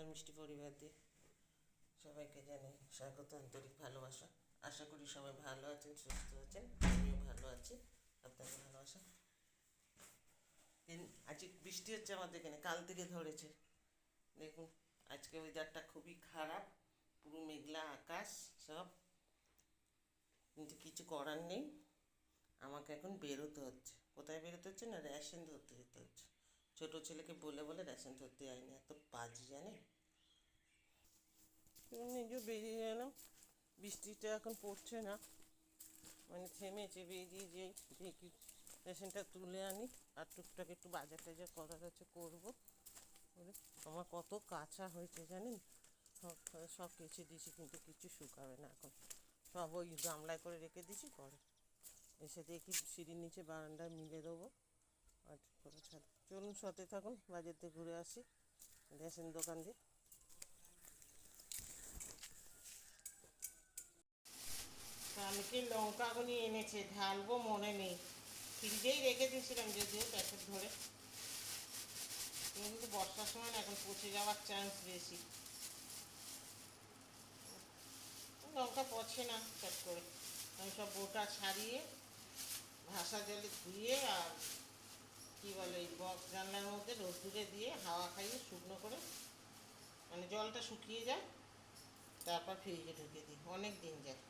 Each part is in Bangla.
বাংলার মিষ্টি পরিবার দিয়ে সবাইকে জানাই স্বাগত, আন্তরিক ভালোবাসা। আশা করি সবাই ভালো আছেন, সুস্থ আছেন, আমিও ভালো আছি। আপনাদের ভালোবাসা। আজকে বৃষ্টি হচ্ছে আমাদের এখানে, কাল থেকে ধরেছে। দেখুন আজকে ওয়েদারটা খুবই খারাপ, পুরো মেঘলা আকাশ সব, কিন্তু কিছু করার নেই। আমাকে এখন বেরোতে হচ্ছে। কোথায় বেরোতে হচ্ছে না, রেশন ধরতে যেতে হচ্ছে। ছোটো ছেলেকে বলে বলে রেশন ধরতে যায়নি, এত বাজি জানে। নিজেও বেরিয়ে গেলাম, বৃষ্টিটা এখন পড়ছে না, মানে থেমেছে। বেরিয়ে যাই, দেখি রেশনটা তুলে আনি, আর টুকটাক একটু বাজার টাজার করার আছে করবো। আমার কত কাঁচা হয়েছে জানেন, সব সব কেচে দিয়েছি, কিন্তু কিছু শুকাবে না এখন। সব ওই গামলায় করে রেখে দিয়েছি, পরে এসে দেখি সিঁড়ির নিচে বারান্দায় মিলে দেবো। আর করে ছাড়। চলুন সাথে থাকুন, বাজার দিয়ে ঘুরে আসি, রেশন দোকান দিয়ে। কালকে লঙ্কাগুলি এনেছে, ঢালবো মনে নেই, ফ্রিজেই রেখে দিয়েছিলাম যদিও প্যাকেট ধরে, কিন্তু বর্ষার সময় না এখন পচে যাওয়ার চান্স বেশি। লঙ্কা পচে না চট করে, আমি সব বোটা ছাড়িয়ে ভাসা জলে ধুয়ে আর কী বলে এই বক্স জানলার মধ্যে রোদ্দুরে দিয়ে হাওয়া খাইয়ে শুকনো করে, মানে জলটা শুকিয়ে যায়, তারপর ফ্রিজে ঢুকিয়ে দিই, অনেক দিন যায়।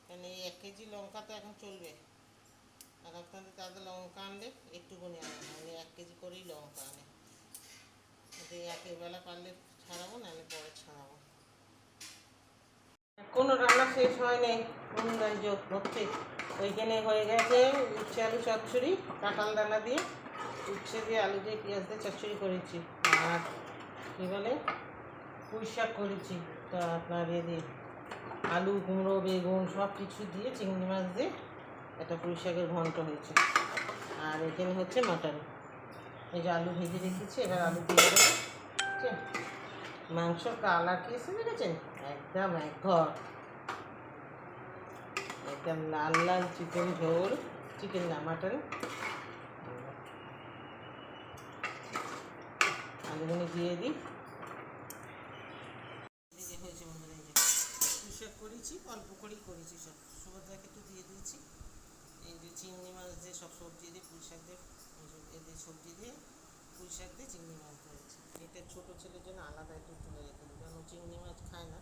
কারণ এই 1 কেজি লঙ্কা তো এখন চলবে, আর আপনাদের তাদের লঙ্কা আনলে একটুকুনি আনে না, উনি 1 কেজি করেই লঙ্কা আনে। একেবেলা পারলে ছাড়াবো, নাহলে পরে ছাড়াবো। কোনো রান্না শেষ হয় নাই, যোগ হচ্ছে। ওইখানে হয়ে গেছে উচ্ছে আলু চচ্চড়ি, কাঁঠাল দানা দিয়ে উচ্ছে দিয়ে আলু দিয়ে পেঁয়াজ দিয়ে চচ্চড়ি করেছি, আর কী বলে পুঁই শাক করেছি। তা আপনার দিয়ে আলু কুমড়ো বেগুন সব কিছু দিয়ে চিংড়ি মাছ দিয়ে একটা পুঁই শাকের ঘন্ট হয়েছে। আর এখানে হচ্ছে মাটন, এই যে আলু ভেজে রেখেছি, এবার আলু দিয়ে দেবো। ঠিক আছে, মাংসর কালার কি এসে দেখেছেন, একদম একঘর, একদম লাল লাল চিকেন ঝোল, চিকেন না মাটন। আলুগুলো দিয়ে দিই। এই যে হয়েছে বন্ধুরা, এই যে পুঁই শাক করেছি, অল্প করেই করেছি, সব সুভদ্রাকে একটু দিয়ে দিয়েছি। এই যে চিংড়ি মাছ দিয়ে সব সবজি দিয়ে পুঁই শাক দিয়ে, এদের সবজি দিয়ে পুঁই শাক দিয়ে চিংড়ি মাছ দিয়েছি। এটা ছোটো ছেলের জন্য আলাদা একটু তুলে রেখে দিই, কারণ চিংড়ি মাছ খায় না।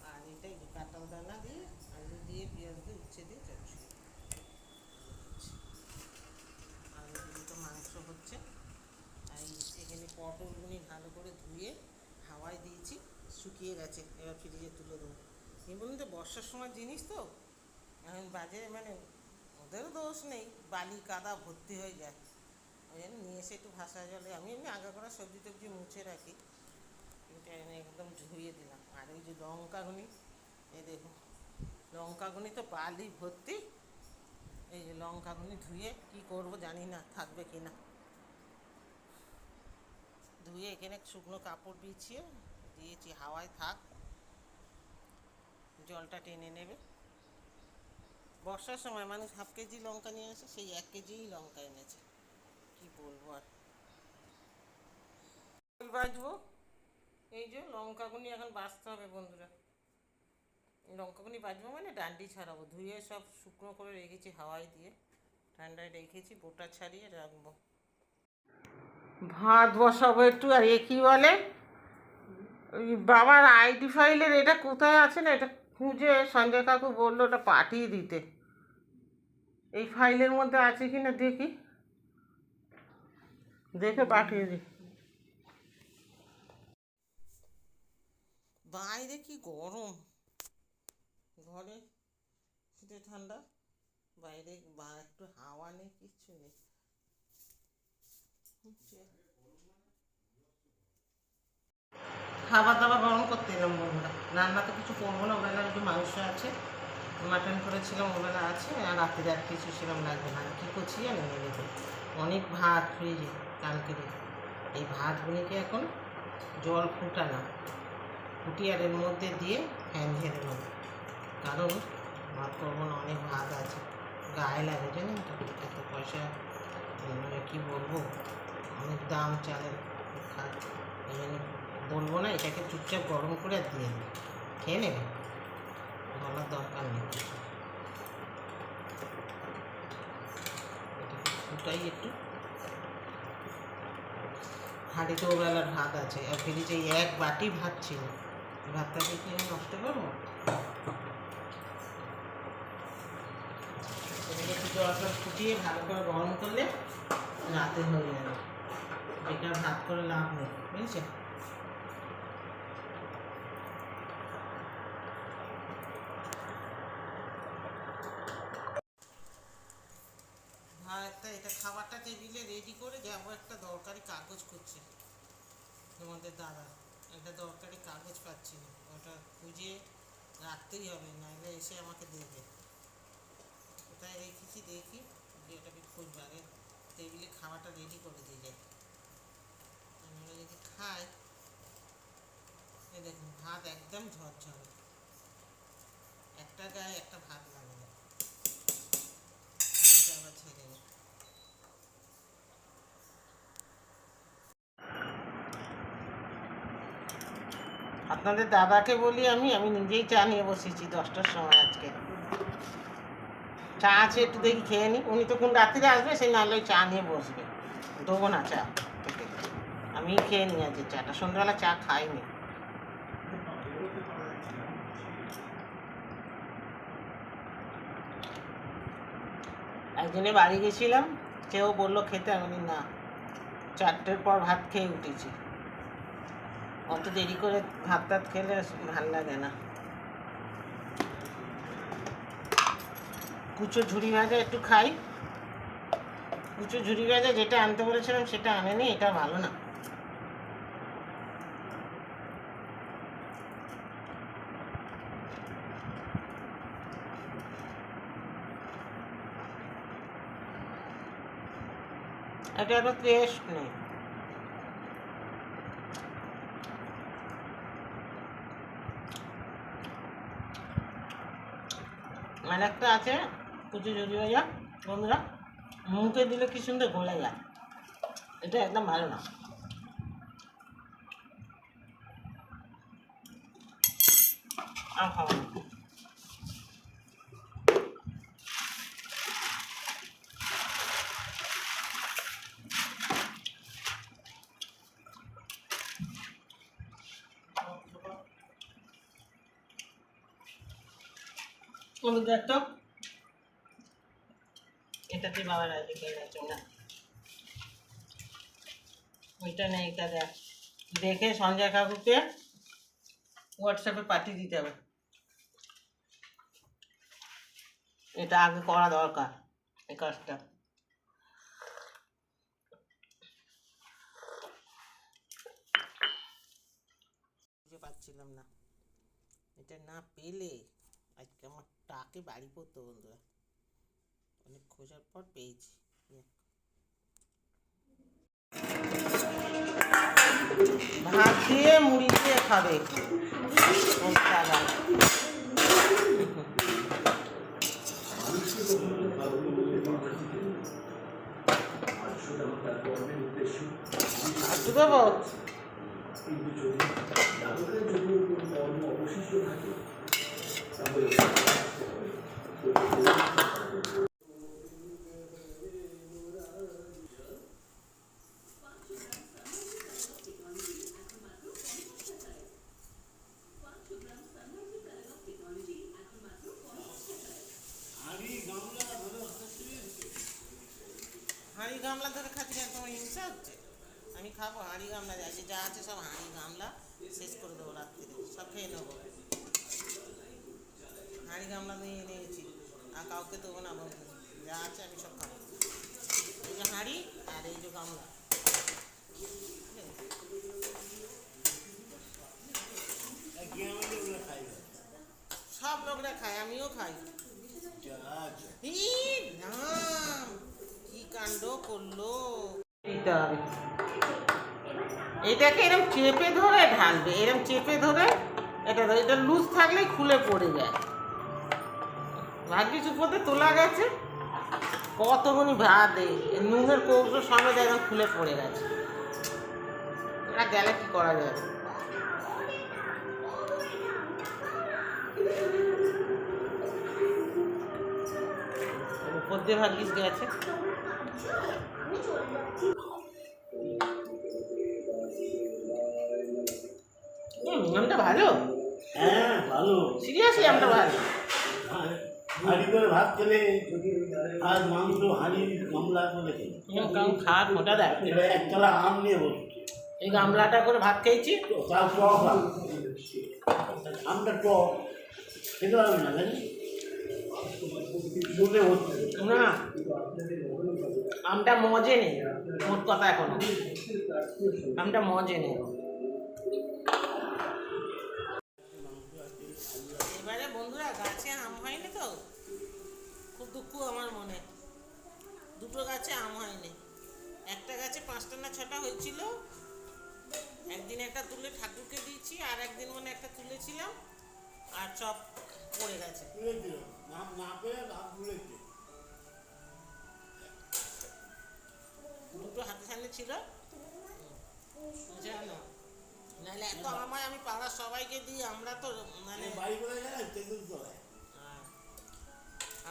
আর এটাই যে কাঁঠাল দানা দিয়ে আলু দিয়ে পেঁয়াজ দিয়ে উচ্ছে দিয়ে চচ্চড়ি। আর এদিকে তো মাংস হচ্ছে। আর এখানে পটলগুলি ভালো করে ধুয়ে হাওয়ায় দিয়েছি, শুকিয়ে গেছে, এবার ফ্রিজে তুলে দেবো। এই বলুন তো, বর্ষার সময় জিনিস তো এখন বাজে, মানে ওদেরও দোষ নেই, বালি কাদা ভর্তি হয়ে যায়। ওই জন্য নিয়ে এসে একটু ভাসা জলে, আমি এমনি আগা করা সবজি টবজি মুছে রাখি, কিন্তু একদম ধুয়ে দিলাম। আর ওই যে লঙ্কাগুনি, এই দেখুন লঙ্কাগুনি তো বালি ভর্তি। এই যে লঙ্কাগুনি ধুয়ে কি করব জানি না, থাকবে কি না। ধুয়ে এখানে শুকনো কাপড় বিছিয়ে দিয়েছি, হাওয়ায় থাক, জলটা টেনে নেবে। বর্ষার সময় মানুষ হাফ কেজি লঙ্কা নিয়ে আসে, সেই 1 কেজিই লঙ্কা এনেছে, কি বলবো আর। বাজবো, এই যে লঙ্কাগুনি এখন বাছতে হবে বন্ধুরা। লঙ্কাগুনি বাজবো মানে ডান্ডি ছাড়াবো, ধুয়ে সব শুকনো করে রেখেছি হাওয়ায় দিয়ে, ঠান্ডায় রেখেছি, বোটা ছাড়িয়ে রাখবো। ভাত বসাবো একটু। আর এ কী বলে, ওই বাবার আইডি ফাইলের এটা কোথায় আছে না, এটা খুঁজে সঞ্জয় কাকু বললো ওটা পাঠিয়ে দিতে। এই ফাইলের মধ্যে আছে কি না দেখি, দেখে পাঠিয়ে দিই। বাইরে কি গরম, ঘরে শীতে ঠান্ডা, বাইরে একটু হাওয়া নেই, কিচ্ছু নেই। খাবার দাবার গরম করতে এলাম বন্ধুরা, রান্না তো কিছু করবো না, ওবেলা একটু মাংস আছে, মাটন করেছিলাম ওবেলা আছে, আর রাত্রে আর কিছু সেরকম লাগবে না। কী করছি জানেন, দেখুন অনেক ভাত ফ্রিজে কালকে, এই ভাতগুলিকে এখন জল ফুটানো, ফুটিয়ে আর এর মধ্যে দিয়ে ফ্যান ঝেড়ে নেব, কারণ ভাত করবো না, অনেক ভাত আছে, গায়ে লাগে জানেন তো, এত পয়সা, মানে কী বলবো, অনেক দাম চালের, এই জন্য বলবো না, এটাকে চুপচাপ গরম করে আর দিয়ে দেবে, খেয়ে নেবে, বলার দরকার নেই। এটাকে ফুটাই একটু। হাঁড়িতে ওবেলার ভাত আছে, আর ফ্রিজে এক বাটি ভাত ছিল, ভাতটাকে কি আমি নষ্ট করবো? এটাকে একটু জলটা ফুটিয়ে ভালো করে গরম করলে রাতে হয়ে যাবে, বেকার ভাত করে লাভ নেই, বুঝছে? ভাতটা এটা খাবারটা টেবিলে রেডি করে যাবো, একটা দরকারি কাগজ করছে তোমাদের দাদা, একটা দরকারি কাগজ পাচ্ছি না, ওটা খুঁজে রাখতেই হবে, নাহলে এসে আমাকে দেবে। কোথায় রেখেছি দেখি, যে ওটাকে খুঁজবো, আগে টেবিলে খাবারটা রেডি করে দিয়ে যাই, আমরা যদি খাই। এ দেখুন ভাত একদম ঝরঝরে, একটা গায়ে একটা ভাত লাগে না, আবার ছেড়ে দেয়। আপনাদের দাদাকে বলি আমি নিজেই চা নিয়ে বসেছি 10টার সময় আজকে। চা আছে একটু দেখি খেয়ে নিই, উনি তো কোন রাত্রিরে আসবে, সেই নাহলে চা নিয়ে বসবে, দেবো না চা, আমি খেয়ে নিই আজকে চাটা, সন্ধ্যাবেলা চা খাইনি। একজনের বাড়ি গেছিলাম, সেও বললো খেতে, আমি না, 4টের পর ভাত খেয়ে উঠেছি, অত দেরি করে ভাত টাত খেলে ভাল লাগে না। কুচো ঝুড়ি ভাজা একটু খাই, কুচো ঝুড়ি ভাজা যেটা আনতে বলেছিলাম সেটা আনেনি, এটা ভালো না। এটা এত টেস্ট নেই। আর একটা আছে কুচো ঝুড়ি ভাজা, বন্ধুরা মুখে দিলে কি সুন্দর গলে যায়, এটা একদম ভালো না। আর খাবো না। দেখতো এটাতে বাবার আইডি কার্ড আছে না, ওইটা নেই, এটা দেখ, দেখে সঞ্জয় কাকুকে হোয়াটসঅ্যাপে পাঠিয়ে দিতে হবে, এটা আগে করা দরকার এই কাজটা। খুঁজে পাচ্ছিলাম না, এটা না পেলে আজকে আমার টাকে বাড়ি পড়তো বন্ধুরা, অনেক খোঁজার পর পেয়েছি। ভাত দিয়ে মুড়ি দিয়ে খাবে, দেবো হাঁড়ি গামলা ধরে খাচ্ছি, তোমার হিংসা হচ্ছে? আমি খাবো হাঁড়ি গামলা, আছে যা আছে সব হাঁড়ি গামলা শেষ করে দেবো, রাত্রিরে সব খেয়ে নেবো। হাঁড়ি গামলা নিয়ে নিয়েছি, আর কাউকে দেবো না, বলতে যা আছে আমি সব খাবো। এই যে হাঁড়ি আর এই যে গামলা, সব লোকরা খায়, আমিও খাই। কি কাণ্ড করলো, দিতে হবে এটাকে এরকম চেপে ধরে ঢালবে, এরকম চেপে ধরে এটা লুজ থাকলেই খুলে পড়ে যায়। ভাগ্যিস উপরে তোলা গেছে, কতগুনি ভাত নুনের কৌটো সমেত একদম খুলে পড়ে গেছে। না গেলে কি করা যায়? উপর দিয়ে ভাগ্যিস গেছে। আমটা ভালো। হ্যাঁ ভালো। সিরিয়াসলি আমটা ভালো। হাঁড়ি করে ভাত খেলে আর মাংস হাঁড়ি গামলা করে খেলে কারণ খাওয়ার খোটা দেয়। এবার একতলা আম নিয়ে বসছে, এই গামলাটা করে ভাত খেয়েছি। তার টক আম, আমটা টক খেতে পারবে না জানি দুধে হচ্ছে না আমটা মজে নেই, মোট কথা এখনো আমটা মজে নেই। এবারে বন্ধুরা গাছে আম হয়নি তো, খুব দুঃখ আমার মনে। দুটো গাছে আম হয়নি, একটা গাছে 5টা না 6টা হয়েছিল। একদিন একটা তুলে ঠাকুরকে দিয়েছি, আর একদিন মানে একটা তুলেছিলাম, আর সব পড়ে গেছে। তুলে দিল না পেয়ে ভাত তুলেছে। দুটো হাতে সামনে ছিল জানো, নাহলে এত আমায় আমি পাড়ার সবাইকে দিই। আমরা তো মানে বাড়ি করে গেলে তেঁতুল তলায়,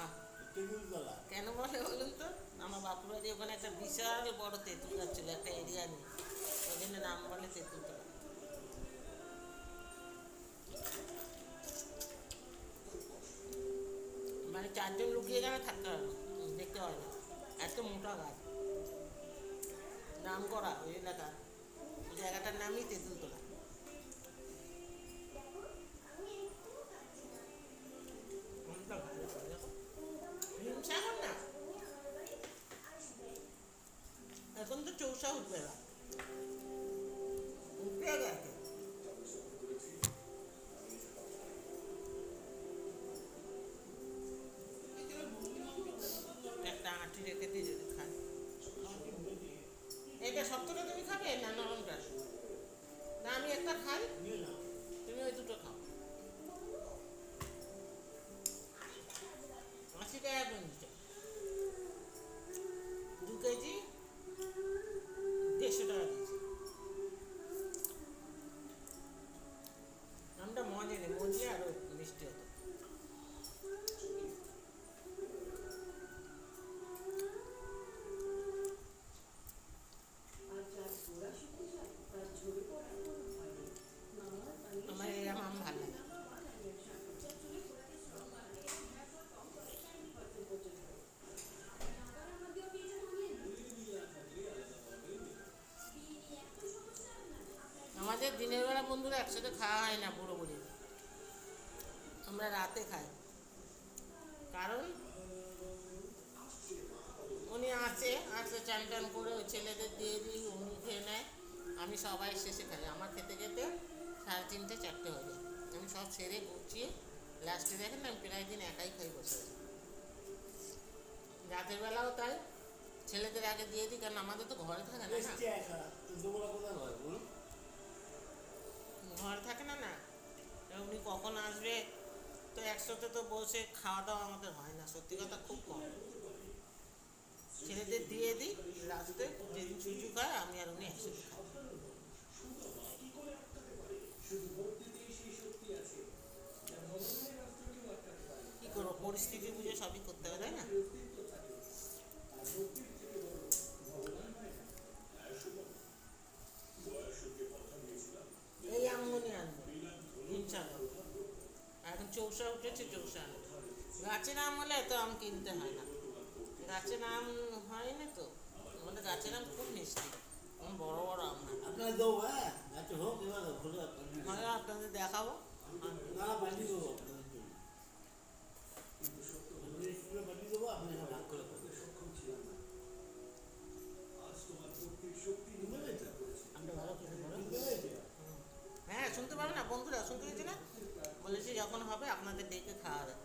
আহ, তেঁতুল তলা কেন বলে বলুন তো, আমার বাপুর বাড়ি ওখানে একটা বিশাল বড় তেঁতুল গাছ ছিল, একটা এরিয়া নিয়ে, ওই জন্য নাম বলে তেঁতুল তলা। মানে 4 জন লুকিয়ে গেলে থাকতে হয় না, দেখতে হয় না, এত মোটা গাছ, নাম করা ওই এলাকার, ওই জায়গাটার নামই তেঁতুল তলা। হিমসাগর না, এখন তো চৌসা উঠবে না, উঠে গেছে। একটা আঁটি রেখে দিয়ে যদি খাই, এটা সবথেকে তুমি খাবে না নরমটা? না আমি একটা খাই, তুমি ওই দুটো খাও। 80 টাকা বন্ধুটা, 2 কেজি 150 টাকা দিয়েছি। আমটা মজে নেই, মজলে আরো মিষ্টি হতো। আমার এরকম আম ভালো লাগে। আমাদের দিনের বেলা বন্ধুরা একসাথে খাওয়া হয় না বুড়ো বুড়ি, আমরা রাতে খাই। কারণ উনি আসে চান টান করে ওই ছেলেদের দিয়ে দিই, উনি খেয়ে নেয়, আমি সবাই শেষে খাই। আমার খেতে খেতে 3:30 4টে হয়ে যায়। আমি সব ছেড়ে গুছিয়ে লাস্টে দেখেন না, আমি প্রায় দিন একাই খাই বসে আছি। রাতের বেলাও তাই, ছেলেদের আগে দিয়ে দিই, কারণ আমাদের তো ঘরে থাকে না, ঘরে থাকে না না, উনি কখন আসবে, তো একসাথে তো বসে খাওয়া দাওয়া আমাদের হয় না, সত্যি কথা খুব কম। ছেলেদের দিয়ে দিই, লাস্টে যেদিন ছুটি খায় আমি আর উনি একসাথে খাই। কি করবো, পরিস্থিতি বুঝে সবই করতে হবে, তাই না? এই আমগুনি আনবো হিমসাগর, এখন চৌসা উঠেছে, চৌসা আনবো। গাছের আম হলে এত আম কিনতে হয় না, গাছের আম হয়নি তো, আমাদের গাছের আম খুব মিষ্টি, বড় বড় আম হয়। আপনার দেবো, হ্যাঁ গাছে হোক, এবার হয় আপনাদের দেখাবো। না পাঠিয়ে দেবো আপনাদের জন্য, পাঠিয়ে দেবো, আপনি ভাগ করে খাবেন। আমরা ভালো খেতে পারো। হ্যাঁ শুনতে পাবে না বন্ধুরা, শুনতে পেয়েছি না, বলেছি যখন হবে আপনাদের ডেকে খাওয়া যাবে।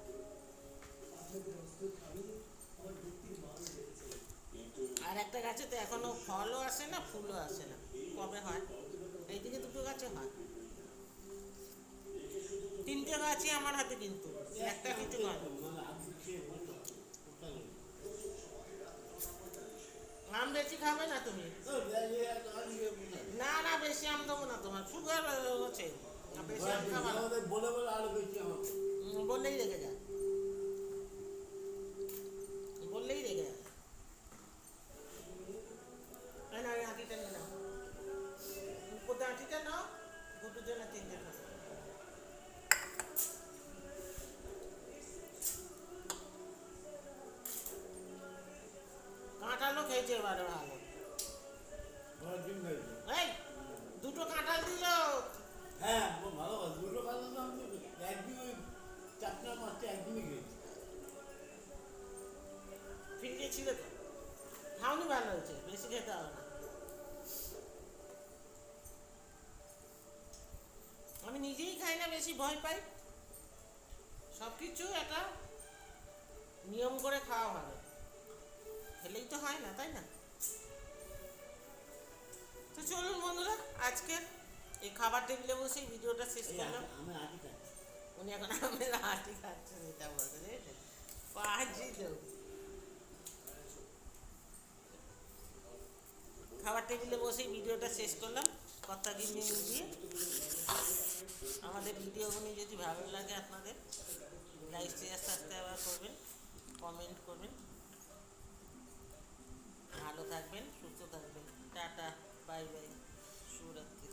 আর একটা গাছে তো এখনো ফলও আসে না, ফুলও আসে না, কবে হয়? এইদিকে দুটো গাছে হয়, 3টে গাছই আমার হাতে, কিন্তু একটা কিছু হয় না। আম বেশি খাবে না তুমি? না না বেশি আম দেবো না তোমার, সুগার হচ্ছে। না, বেশি আম খাবা না। আমাদের বলে বলে আরো বেশি আমার বললেই রেখে যায়, বললেই রেখে যায়। এই নাও, এই আঁটিটা নিয়ে নাও, কোথায় আঁটিটা নাও, দুটোর জন্য তিনটে খাবে। কাঁঠালও খেয়েছে এবারে ভালো। ঘরের ডিম খাইছে। এই দুটো কাঁঠাল দিল। হ্যাঁ ও ভালো আছে, দুটো খাওয়া তো আমি তো একদিন ওই 4টা 5টা একদিনই খেয়েছি। ফ্রিজে ছিল তো, খাওনি, ভালো হয়েছে, বেশি খেতে হবে না। আমি নিজেই খাই না, বেশি ভয় পাই। সব কিছু একটা নিয়ম করে খাওয়া ভালো, খেলেই তো হয় না, তাই না? তো চলুন বন্ধুরা, আজকে এই খাবার টেবিলে বসে ভিডিওটা শেষ করলাম। আমি আটি খাচ্ছি। উনি এখন আমের আটি খাচ্ছেন, এটা বলতে দেখেছেন, পাঁচই তো। খাবার টেবিলে বসেই ভিডিওটা শেষ করলাম, কথা গিয়ে দিয়ে। আমাদের ভিডিওগুলি যদি ভালো লাগে আপনাদের, লাইক শেয়ার সাবস্ক্রাইব করবেন, কমেন্ট করবেন। ভালো থাকবেন, সুস্থ থাকবেন। টাটা, বাই বাই, শুভরাত্রি।